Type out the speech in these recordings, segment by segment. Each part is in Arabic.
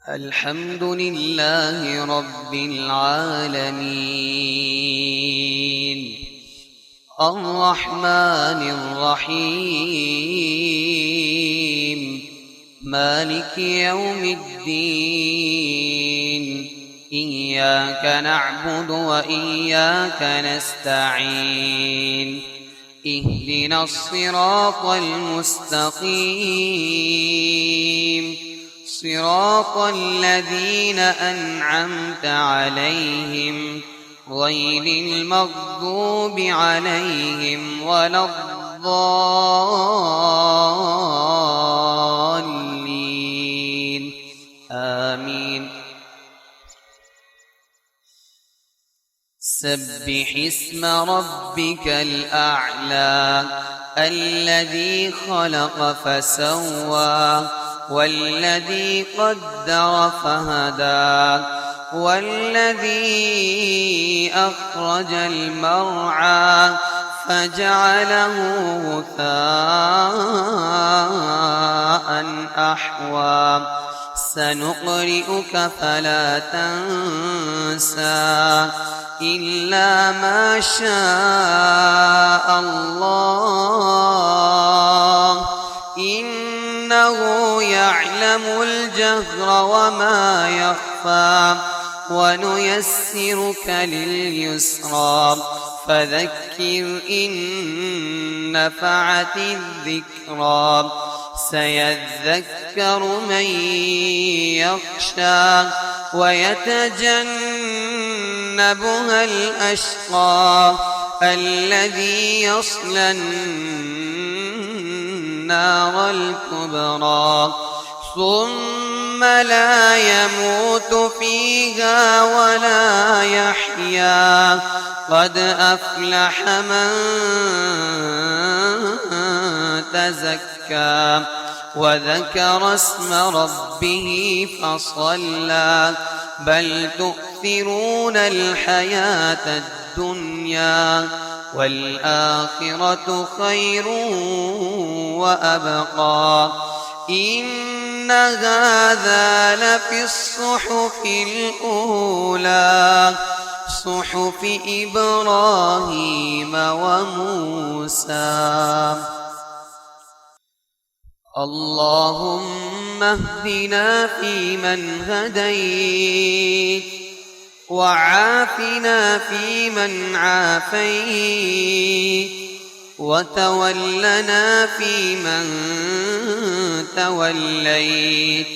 الحمد لله رب العالمين الرحمن الرحيم مالك يوم الدين إياك نعبد وإياك نستعين اهدنا الصراط المستقيم صراط الذين أنعمت عليهم غير المغضوب عليهم ولا الضالين آمين. سبح اسم ربك الأعلى الذي خلق فسوى والذي قدر فهدى والذي أخرج المرعى فجعله غثاء أحوى سنقرئك فلا تنسى إلا ما شاء الله إنه يعلم الجهر وما يخفى ونيسرك لليسرى فذكر إن نفعت الذكرى سيذكر من يخشى ويتجنبها الأشقى الذي يصلى النار الكبرى ثم لا يموت فيها ولا يحيا قد أفلح من تزكى وذكر اسم ربه فصلى بل تؤثرون الحياة الدنيا والآخرة خير وأبقى إن هذا لفي الصحف الأولى صحف إبراهيم وموسى. اللهم اهدنا فيمن هديت وعافنا فيمن عافيت وتولنا فيمن توليت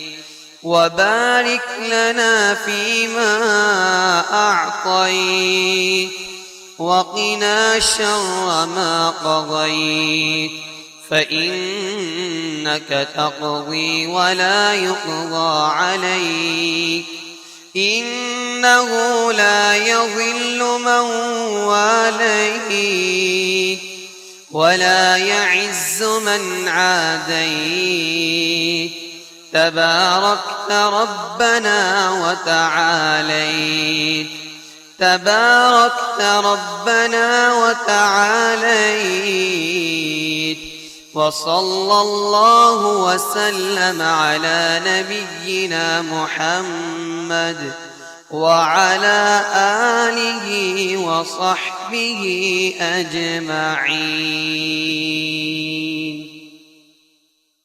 وبارك لنا فيما أعطيت وقنا شر ما قضيت فإنك تقضي ولا يقضى عليك إنه لا يضل من واليت ولا يعز من عاديت تباركت ربنا وتعاليت تباركت ربنا وتعاليت وصلى الله وسلم على نبينا محمد وعلى آله وصحبه أجمعين.